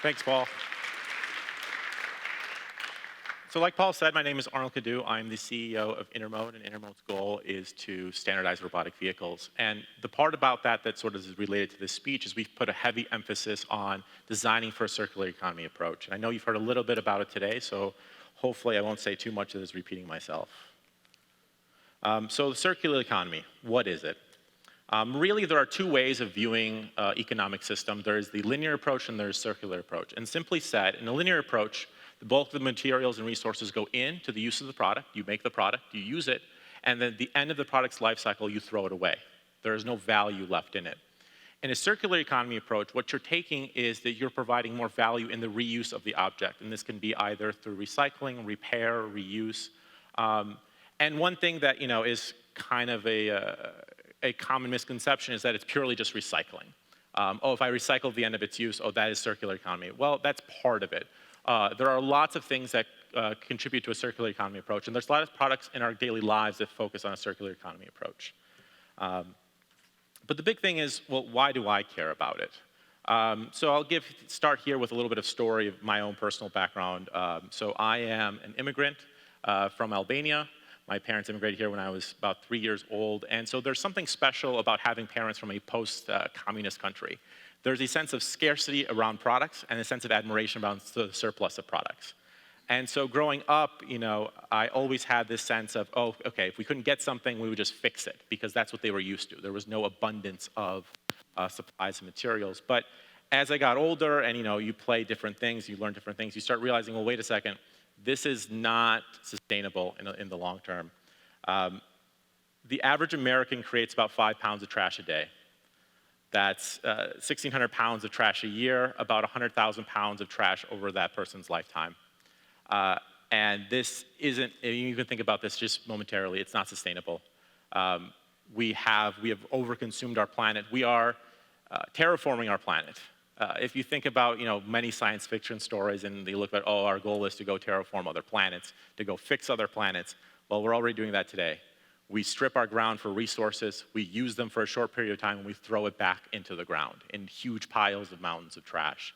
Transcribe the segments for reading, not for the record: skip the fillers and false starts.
Thanks, Paul. So like Paul said, my name is Arnold Kadiu. I'm the CEO of Intermode, and Intermode's goal is to standardize robotic vehicles. And the part about that that sort of is related to this speech is we've put a heavy emphasis on designing for a circular economy approach. And I know you've heard a little bit about it today, so hopefully I won't say too much that is repeating myself. So the circular economy, what is it? Really, there are two ways of viewing economic system. There's the linear approach and there's circular approach. And simply said, in the linear approach, the bulk of the materials and resources go into the use of the product. You make the product, you use it, and then at the end of the product's life cycle, you throw it away. There is no value left in it. In a circular economy approach, what you're taking is that you're providing more value in the reuse of the object. And this can be either through recycling, repair, reuse. And one thing that is kind of a common misconception is that it's purely just recycling. If I recycle the end of its use, that is circular economy. Well, that's part of it. There are lots of things that contribute to a circular economy approach, and there's a lot of products in our daily lives that focus on a circular economy approach. But the big thing is, well, why do I care about it? So I'll start here with a little bit of story of my own personal background. So I am an immigrant from Albania. My parents immigrated here when I was about 3 years old, and so there's something special about having parents from a post-communist country. There's a sense of scarcity around products and a sense of admiration around the surplus of products. And so growing up, I always had this sense of, okay, if we couldn't get something, we would just fix it, because that's what they were used to. There was no abundance of supplies and materials. But as I got older and you play different things, you learn different things, you start realizing, well, wait a second, this is not sustainable in the long term. The average American creates about 5 pounds of trash a day. That's 1,600 pounds of trash a year, about 100,000 pounds of trash over that person's lifetime. And this isn't, you can think about this just momentarily, it's not sustainable. We have overconsumed our planet. We are terraforming our planet. If you think about many science fiction stories and they look at, our goal is to go terraform other planets, to go fix other planets, well, we're already doing that today. We strip our ground for resources, we use them for a short period of time, and we throw it back into the ground in huge piles of mountains of trash.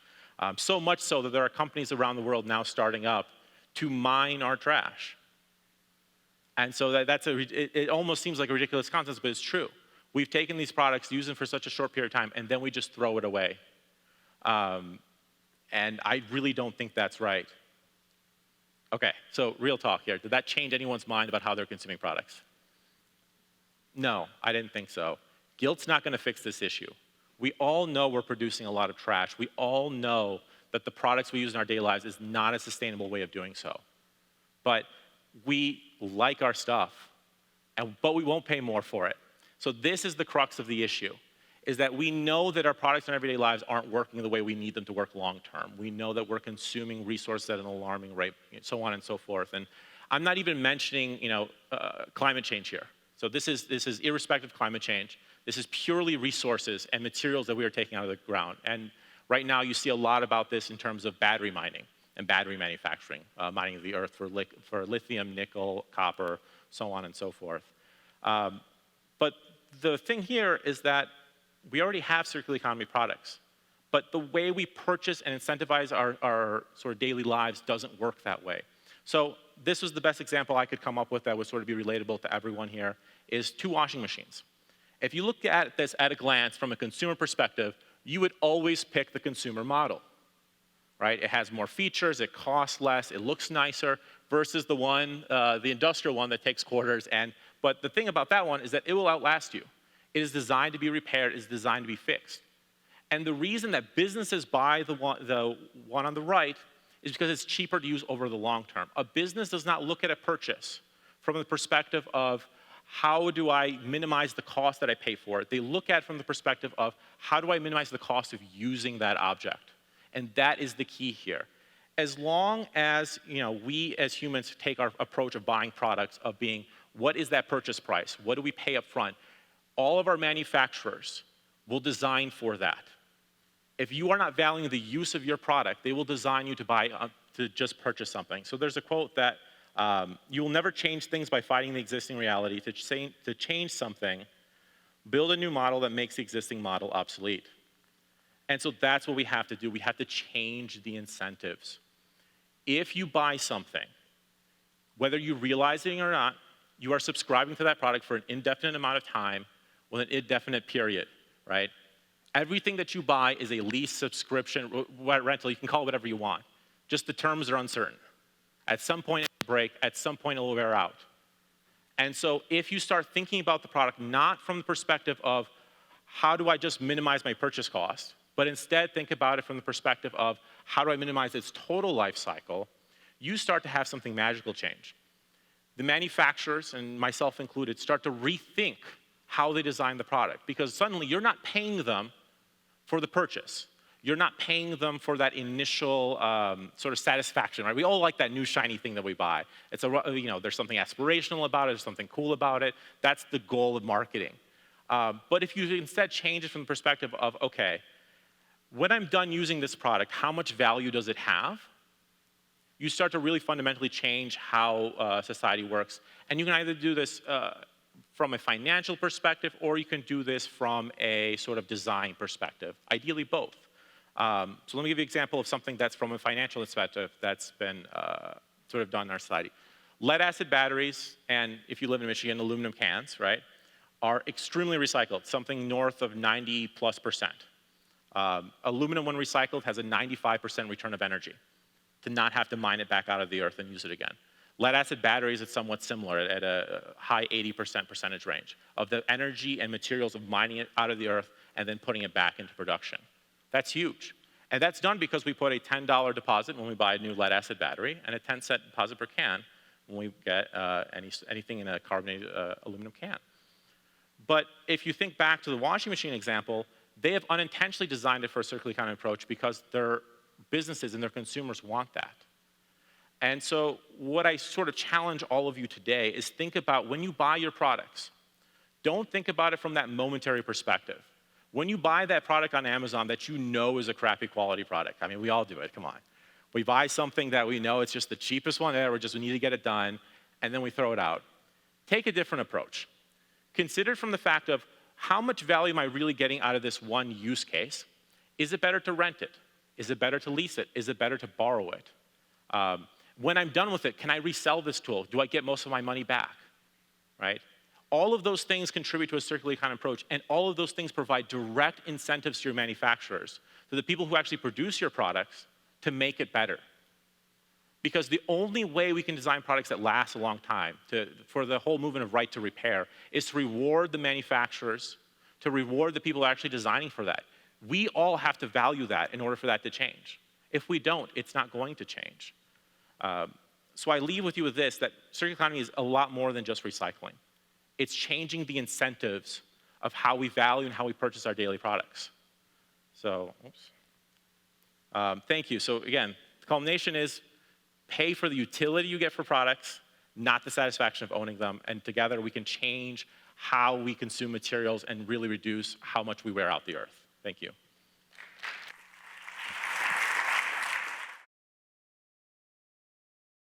So much so that there are companies around the world now starting up to mine our trash. And so it almost seems like a ridiculous concept, but it's true. We've taken these products, used them for such a short period of time, and then we just throw it away. And I really don't think that's right. Okay, so real talk here. Did that change anyone's mind about how they're consuming products? No, I didn't think so. Guilt's not going to fix this issue. We all know we're producing a lot of trash. We all know that the products we use in our daily lives is not a sustainable way of doing so. But we like our stuff, but we won't pay more for it. So this is the crux of the issue, is that we know that our products in our everyday lives aren't working the way we need them to work long term. We know that we're consuming resources at an alarming rate, so on and so forth. And I'm not even mentioning climate change here. So this is irrespective of climate change. This is purely resources and materials that we are taking out of the ground. And right now you see a lot about this in terms of battery mining and battery manufacturing, mining of the earth for lithium, nickel, copper, so on and so forth. But the thing here is that we already have circular economy products, but the way we purchase and incentivize our sort of daily lives doesn't work that way. So this was the best example I could come up with that would sort of be relatable to everyone here, is 2 washing machines. If you look at this at a glance from a consumer perspective, you would always pick the consumer model, right? It has more features, it costs less, it looks nicer, versus the industrial one that takes quarters. But the thing about that one is that it will outlast you. It is designed to be repaired, it is designed to be fixed. And the reason that businesses buy the one on the right is because it's cheaper to use over the long term. A business does not look at a purchase from the perspective of how do I minimize the cost that I pay for it. They look at it from the perspective of how do I minimize the cost of using that object. And that is the key here. As long as we as humans take our approach of buying products of being, what is that purchase price? What do we pay up front? All of our manufacturers will design for that. If you are not valuing the use of your product, they will design you to just purchase something. So there's a quote that you will never change things by fighting the existing reality. To change something, build a new model that makes the existing model obsolete. And so that's what we have to do. We have to change the incentives. If you buy something, whether you realize it or not, you are subscribing to that product for an indefinite amount of time with an indefinite period, right? Everything that you buy is a lease, subscription, rental. You can call it whatever you want. Just the terms are uncertain. At some point it will break. At some point it will wear out. And so if you start thinking about the product not from the perspective of how do I just minimize my purchase cost, but instead think about it from the perspective of how do I minimize its total life cycle, you start to have something magical change. The manufacturers, and myself included, start to rethink how they design the product, because suddenly you're not paying them for the purchase. You're not paying them for that initial sort of satisfaction, right? We all like that new shiny thing that we buy. It's there's something aspirational about it, there's something cool about it. That's the goal of marketing. But if you instead change it from the perspective of, okay, when I'm done using this product, how much value does it have? You start to really fundamentally change how society works. And you can either do this from a financial perspective, or you can do this from a sort of design perspective, ideally both. So let me give you an example of something that's from a financial perspective that's been sort of done in our society. Lead-acid batteries, and if you live in Michigan, aluminum cans, right, are extremely recycled, something north of 90+%. Aluminum, when recycled, has a 95% return of energy, to not have to mine it back out of the earth and use it again. Lead-acid batteries, it's somewhat similar at a high 80% percentage range of the energy and materials of mining it out of the earth and then putting it back into production. That's huge. And that's done because we put a $10 deposit when we buy a new lead-acid battery and a 10-cent deposit per can when we get anything in a carbonated aluminum can. But if you think back to the washing machine example, they have unintentionally designed it for a circular economy approach because their businesses and their consumers want that. And so what I sort of challenge all of you today is think about when you buy your products, don't think about it from that momentary perspective. When you buy that product on Amazon that you know is a crappy quality product, I mean, we all do it, come on. We buy something that we know it's just the cheapest one there, we need to get it done, and then we throw it out. Take a different approach. Consider it from the fact of how much value am I really getting out of this one use case? Is it better to rent it? Is it better to lease it? Is it better to borrow it? When I'm done with it, can I resell this tool? Do I get most of my money back, right? All of those things contribute to a circular economy approach, and all of those things provide direct incentives to your manufacturers, to the people who actually produce your products, to make it better. Because the only way we can design products that last a long time, for the whole movement of right to repair, is to reward the manufacturers, to reward the people actually designing for that. We all have to value that in order for that to change. If we don't, it's not going to change. So I leave with you with this, that circular economy is a lot more than just recycling. It's changing the incentives of how we value and how we purchase our daily products. So, thank you. So again, the culmination is pay for the utility you get for products, not the satisfaction of owning them, and together we can change how we consume materials and really reduce how much we wear out the earth. Thank you.